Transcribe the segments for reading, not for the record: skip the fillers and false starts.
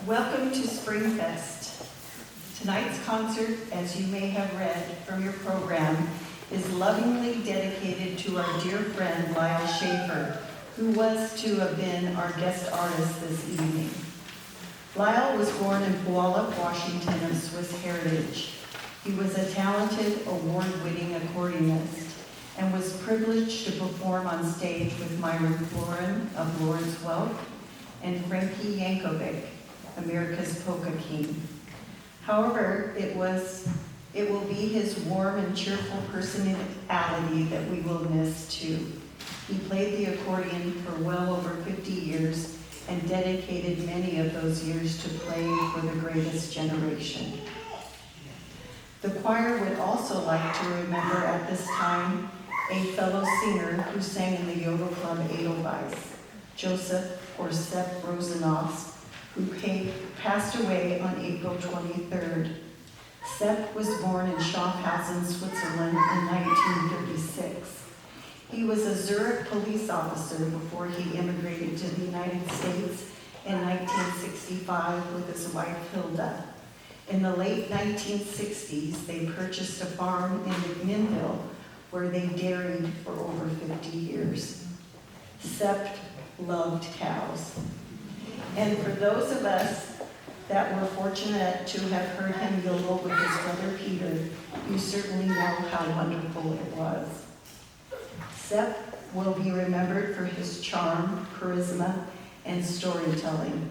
Welcome to Springfest. Tonight's concert, as you may have read from your program, is lovingly dedicated to our dear friend Lyle Schaefer, who was to have been our guest artist this evening. Lyle was born in Puyallup, Washington, of Swiss heritage. He was a talented, award-winning accordionist and was privileged to perform on stage with Myron Florin of Lawrence Welk and Frankie Yankovic, America's polka king. However, it will be his warm and cheerful personality that we will miss too. He played the accordion for well over 50 years and dedicated many of those years to playing for the greatest generation. The choir would also like to remember at this time a fellow singer who sang in the Yodel Club Edelweiss, Joseph or Sepp Rosenovs, who passed away on April 23rd. Sepp was born in Schaffhausen, Switzerland in 1936. He was a Zurich police officer before he immigrated to the United States in 1965 with his wife Hilda. In the late 1960s, they purchased a farm in McMinnville where they dairied for over 50 years. Sepp loved cows. And for those of us that were fortunate to have heard him yodel with his brother Peter, you certainly know how wonderful it was. Sepp will be remembered for his charm, charisma, and storytelling,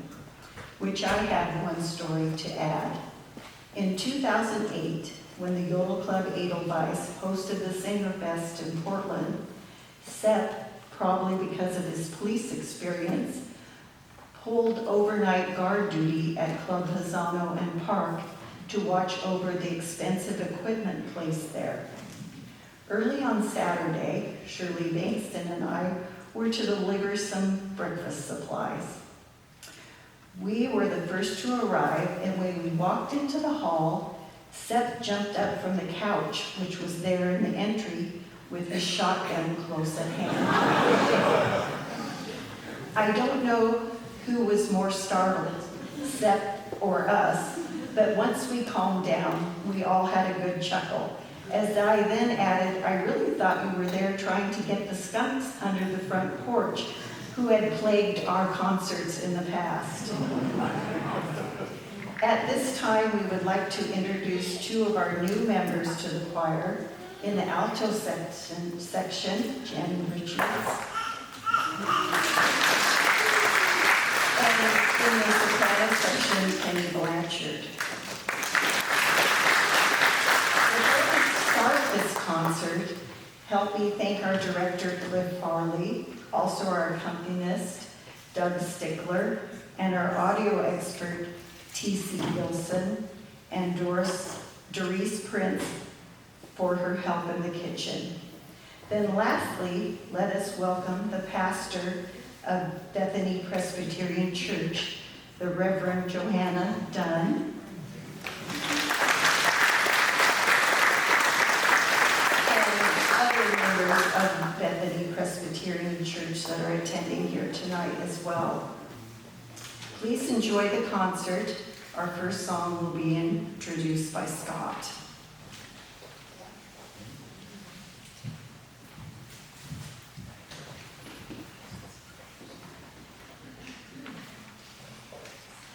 which I have one story to add. In 2008, when the Yodel Club Edelweiss hosted the Singerfest in Portland, Sepp, probably because of his police experience, pulled overnight guard duty at Club Hazano and Park to watch over the expensive equipment placed there. Early on Saturday, Shirley Bankston and I were to deliver some breakfast supplies. We were the first to arrive, and when we walked into the hall, Sepp jumped up from the couch, which was there in the entry, with his shotgun close at hand. I don't know who was more startled, Sepp or us, but once we calmed down, we all had a good chuckle. As I then added, I really thought you were there trying to get the skunks under the front porch, who had plagued our concerts in the past. At this time, we would like to introduce two of our new members to the choir. In the alto section, Jen Richards. And in the soprano section, Penny Blanchard. Before we start this concert, help me thank our director, Cliff Farley, also our accompanist, Doug Stickler, and our audio expert, T.C. Wilson, and Doris Prince for her help in the kitchen. Then lastly, let us welcome the pastor of Bethany Presbyterian Church, the Reverend Johanna Dunn, and other members of Bethany Presbyterian Church that are attending here tonight as well. Please enjoy the concert. Our first song will be introduced by Scott.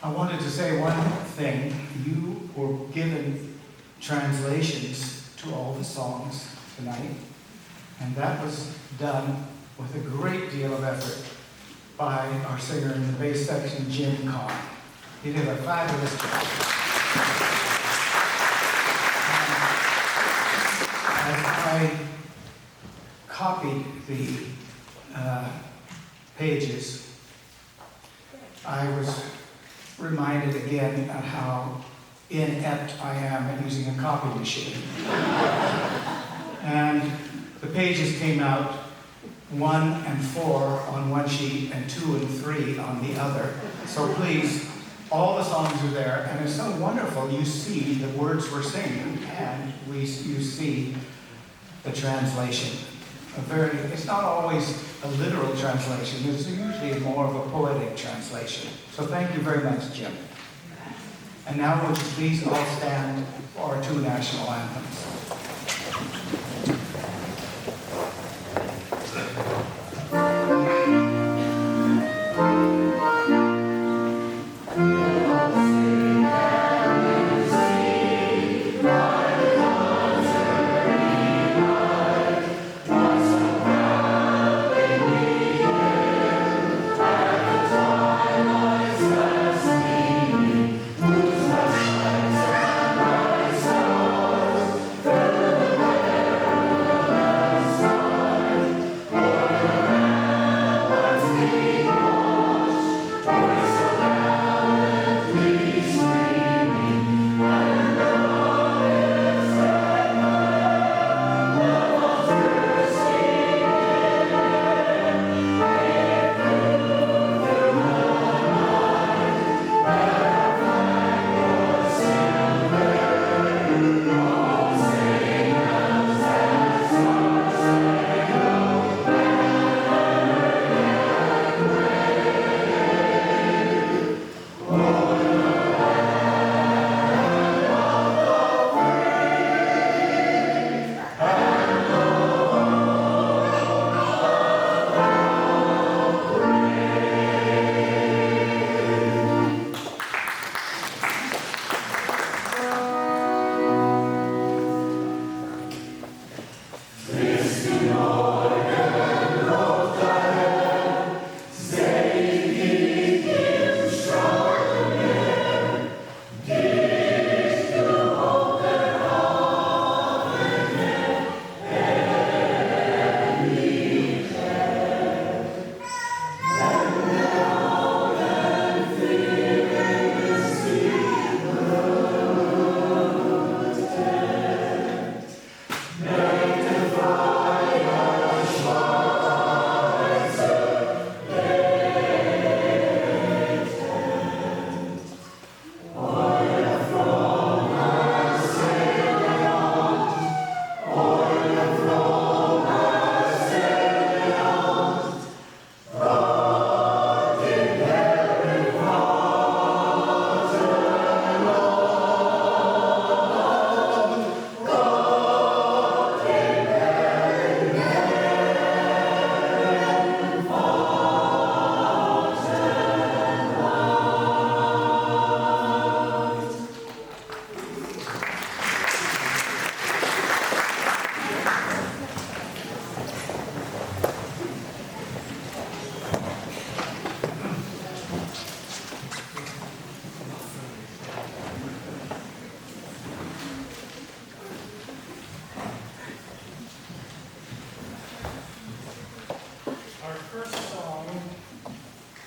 I wanted to say one thing. You were given translations to all the songs tonight, and that was done with a great deal of effort by our singer in the bass section, Jim Carr. He did a fabulous job. As I copied the pages, I was reminded again of how inept I am at using a copy machine. And the pages came out 1 and 4 on one sheet and 2 and 3 on the other. So please, all the songs are there, and it's so wonderful. You see the words we're singing, and you see the translation. It's not always a literal translation. It's usually more of a poetic translation. So thank you very much, Jim. And now would you please all stand for our two national anthems.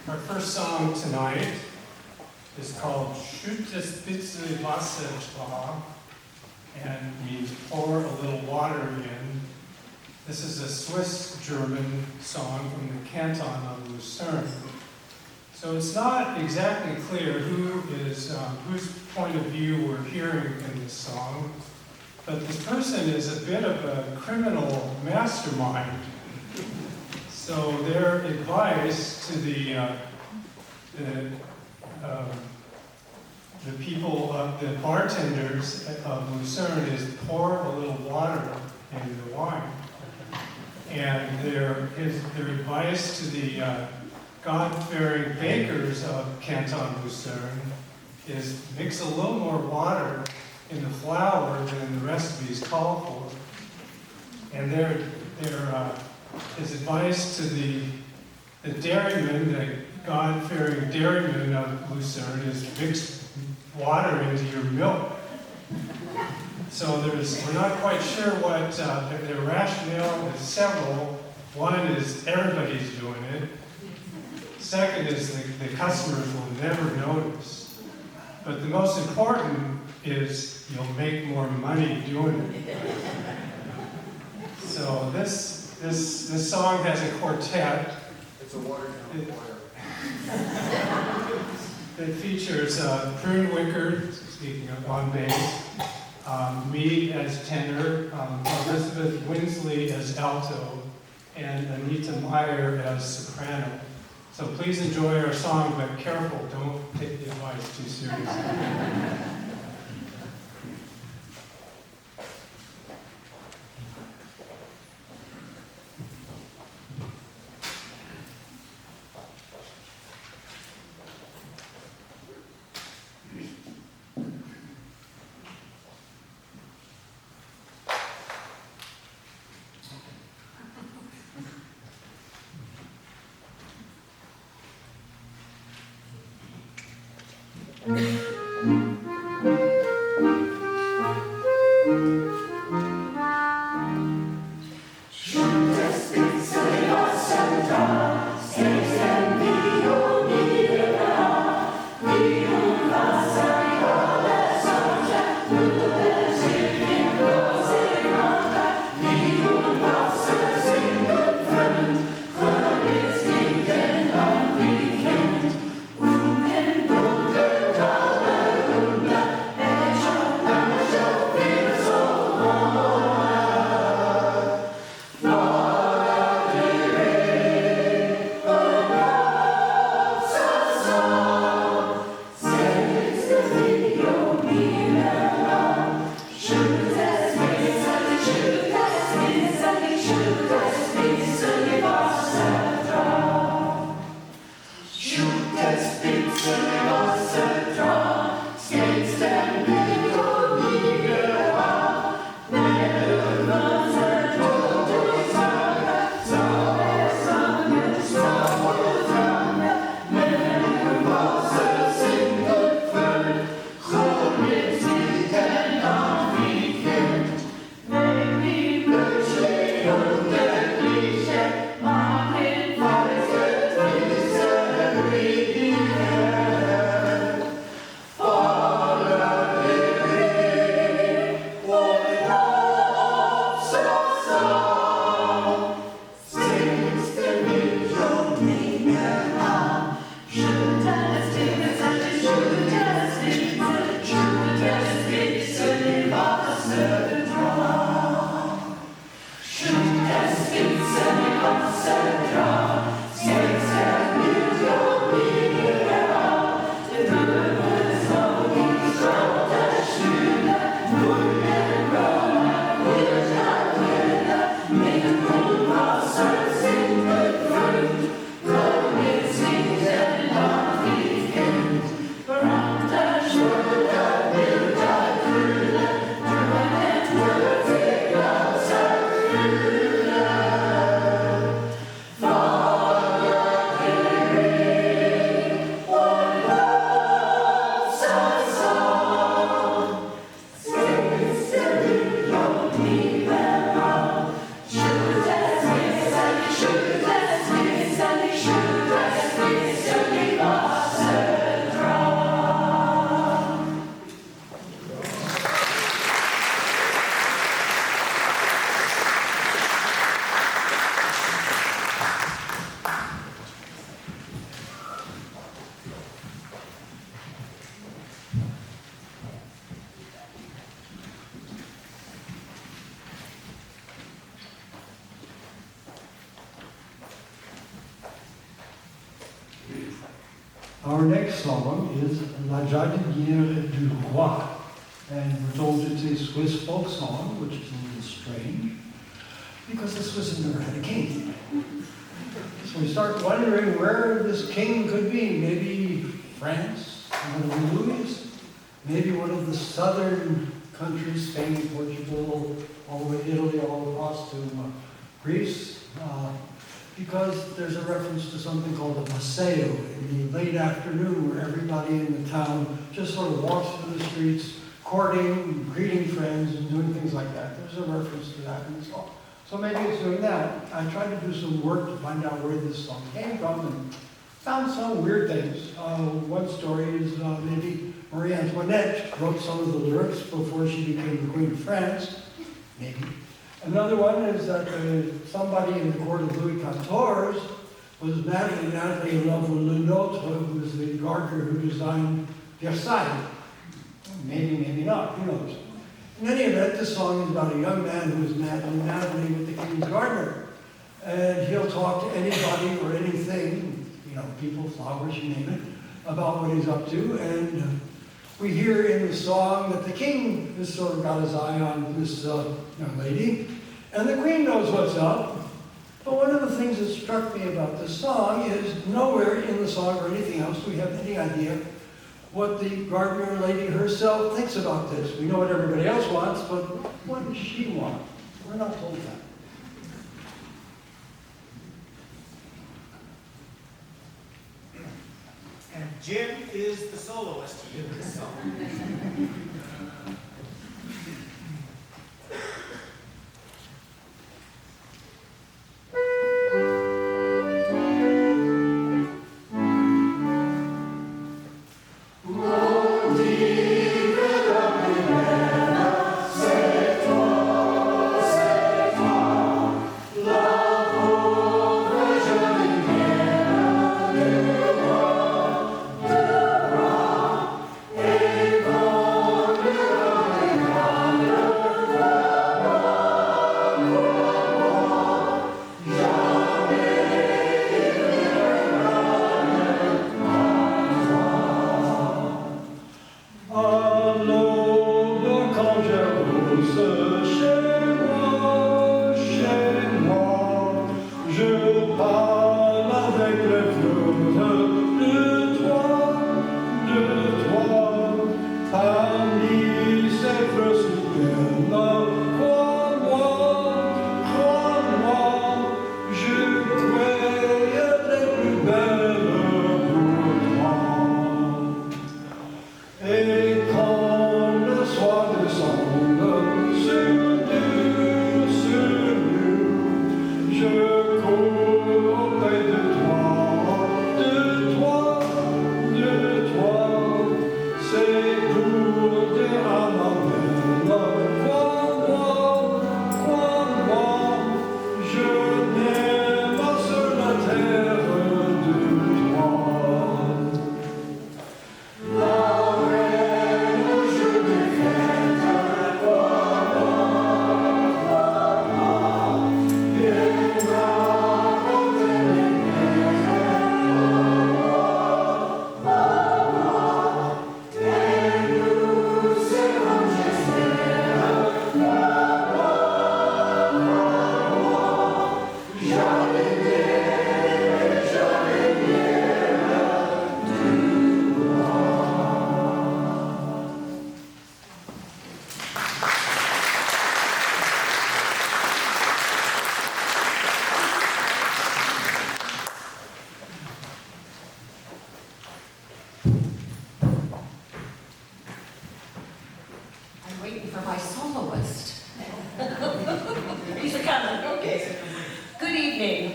Our first song tonight is called Shütt, bitzeli, and means pour a little water in. This is a Swiss-German song from the canton of Lucerne. So it's not exactly clear whose point of view we're hearing in this song, but this person is a bit of a criminal mastermind. So their advice to the people, the bartenders of Lucerne is pour a little water in the wine. And their advice to the God-fearing bakers of Canton Lucerne is mix a little more water in the flour than the recipes call for. And his advice to the dairymen, the God-fearing dairymen of Lucerne, is mix water into your milk. So we're not quite sure what their rationale is several. One is everybody's doing it. Second is the customers will never notice. But the most important is you'll make more money doing it. So this song has a quartet. It's a watered-down choir. It features Prune Wicker, speaking of on bass, me as tenor, Elizabeth Winsley as alto, and Anita Meyer as soprano. So please enjoy our song, but careful, don't take the advice too seriously. Our next song is La Jardiniére du Roi, and we're told it's a Swiss folk song, which is a little strange, because the Swiss have never had a king. So we start wondering where this king could be. Maybe France, one of the Louis, maybe one of the southern countries, Spain, Portugal, all the way to Italy, all across to Greece. Because there's a reference to something called a paseo in the late afternoon where everybody in the town just sort of walks through the streets, courting, greeting friends, and doing things like that. There's a reference to that in the song. So maybe it's doing that. I tried to do some work to find out where this song came from and found some weird things. One story is maybe Marie Antoinette wrote some of the lyrics before she became the Queen of France, maybe. Another one is that somebody in the court of Louis XIV was madly in love with Le Nôtre, who was the gardener who designed Versailles. Maybe, maybe not, who knows. In any event, this song is about a young man who is madly with the king's gardener. And he'll talk to anybody or anything, people, flowers, you name it, about what he's up to. And we hear in the song that the king has sort of got his eye on this young lady, and the queen knows what's up. But one of the things that struck me about this song is nowhere in the song or anything else do we have any idea what the gardener lady herself thinks about this. We know what everybody else wants, but what does she want? We're not told that. And Jim is the soloist in this song.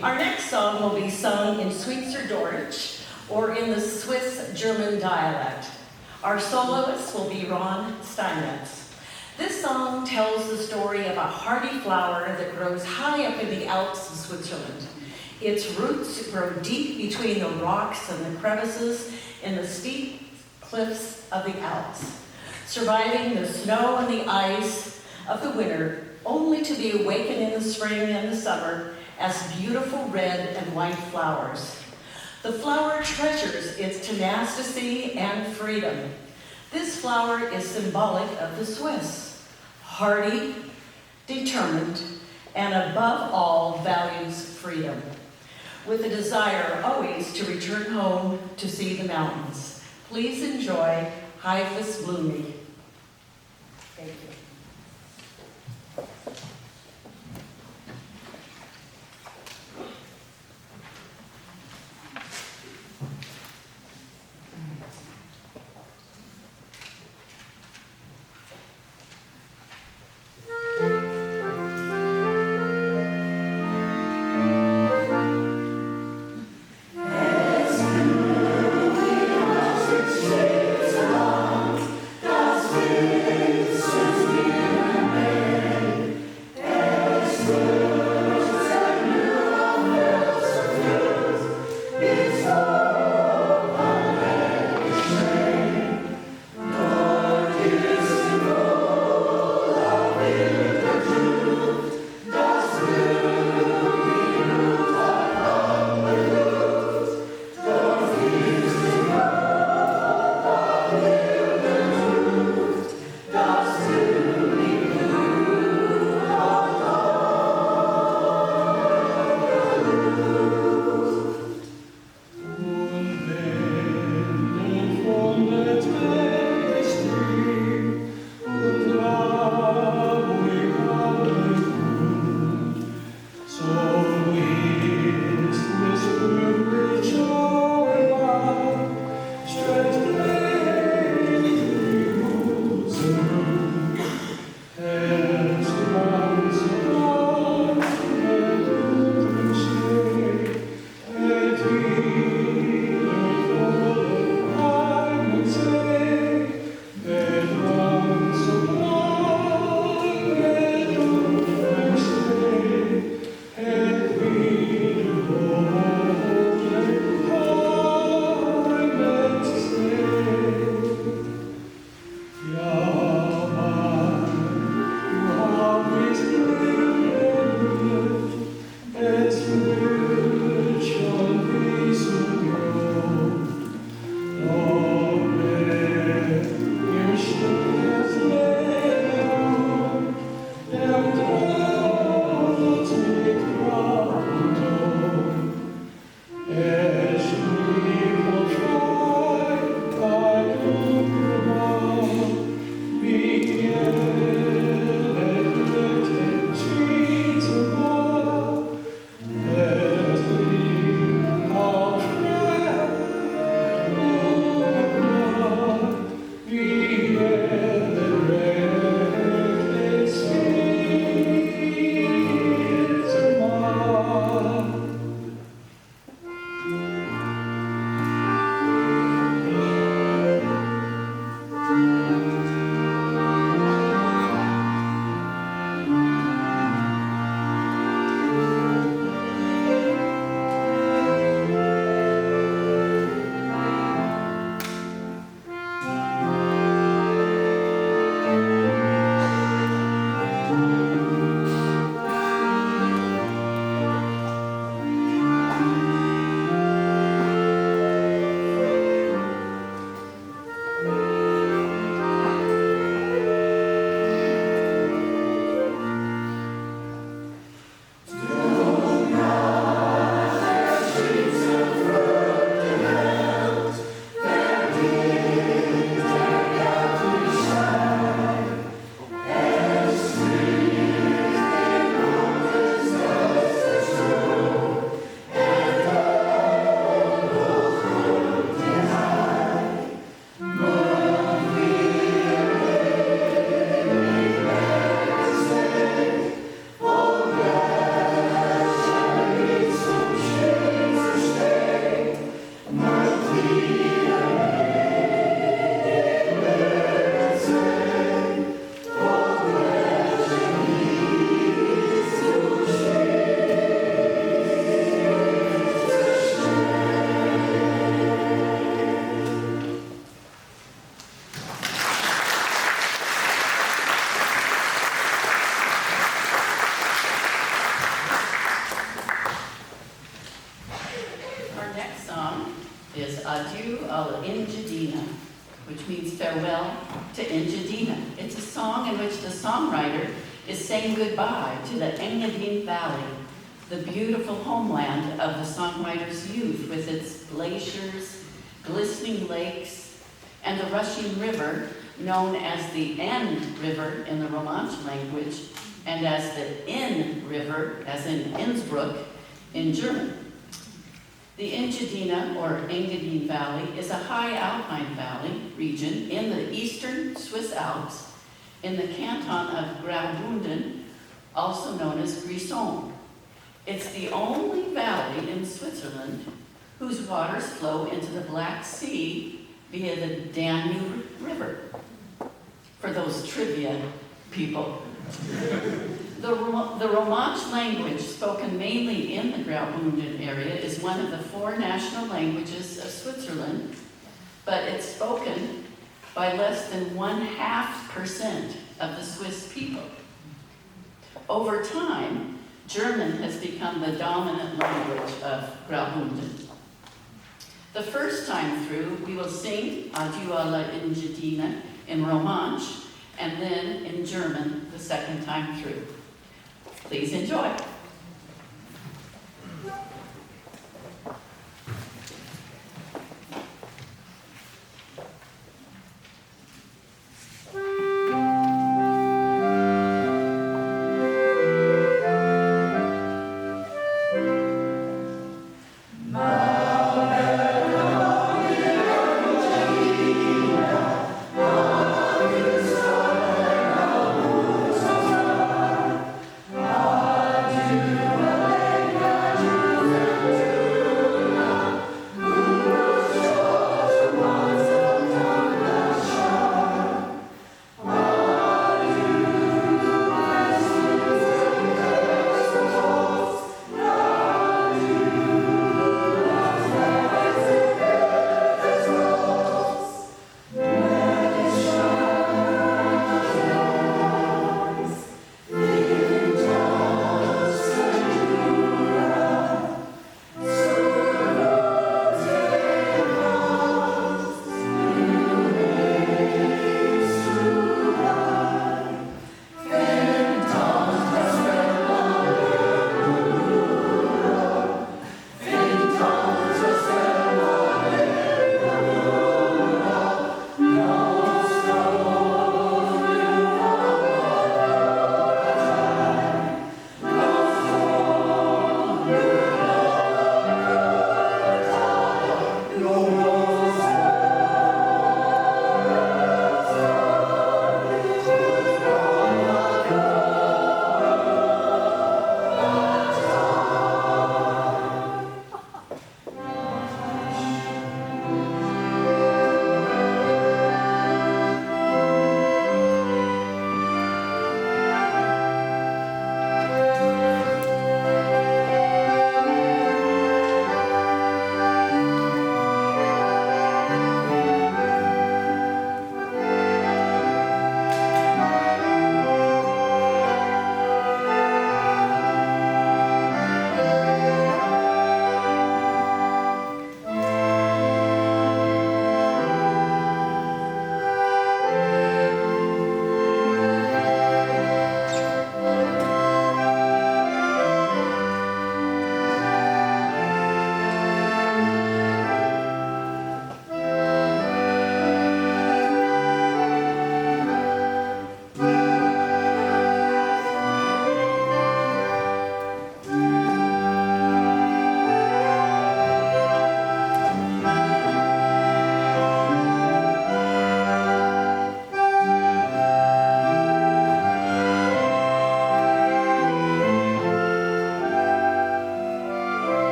Our next song will be sung in Schweizerdeutsch, or in the Swiss-German dialect. Our soloist will be Ron Steinmetz. This song tells the story of a hardy flower that grows high up in the Alps of Switzerland. Its roots grow deep between the rocks and the crevices in the steep cliffs of the Alps, surviving the snow and the ice of the winter, only to be awakened in the spring and the summer as beautiful red and white flowers. The flower treasures its tenacity and freedom. This flower is symbolic of the Swiss, hardy, determined, and above all values freedom, with a desire always to return home to see the mountains. Please enjoy Heiwehblüemli. Thank you. Das Wind song is Adieu A L'Engiadina, which means farewell to Engiadina. It's a song in which the songwriter is saying goodbye to the Engadine Valley, the beautiful homeland of the songwriter's youth with its glaciers, glistening lakes, and the rushing river known as the End River in the Romansh language and as the Inn River, as in Innsbruck, in German. The Engiadina, or Engadine Valley, is a high alpine valley region in the eastern Swiss Alps in the canton of Graubünden, also known as Grisons. It's the only valley in Switzerland whose waters flow into the Black Sea via the Danube River. For those trivia people. The Romansh language, spoken mainly in the Graubünden area, is one of the 4 national languages of Switzerland, but it's spoken by less than 0.5% of the Swiss people. Over time, German has become the dominant language of Graubünden. The first time through, we will sing Adieu A L'Engiadina in Romansh, and then in German the second time through. Please enjoy.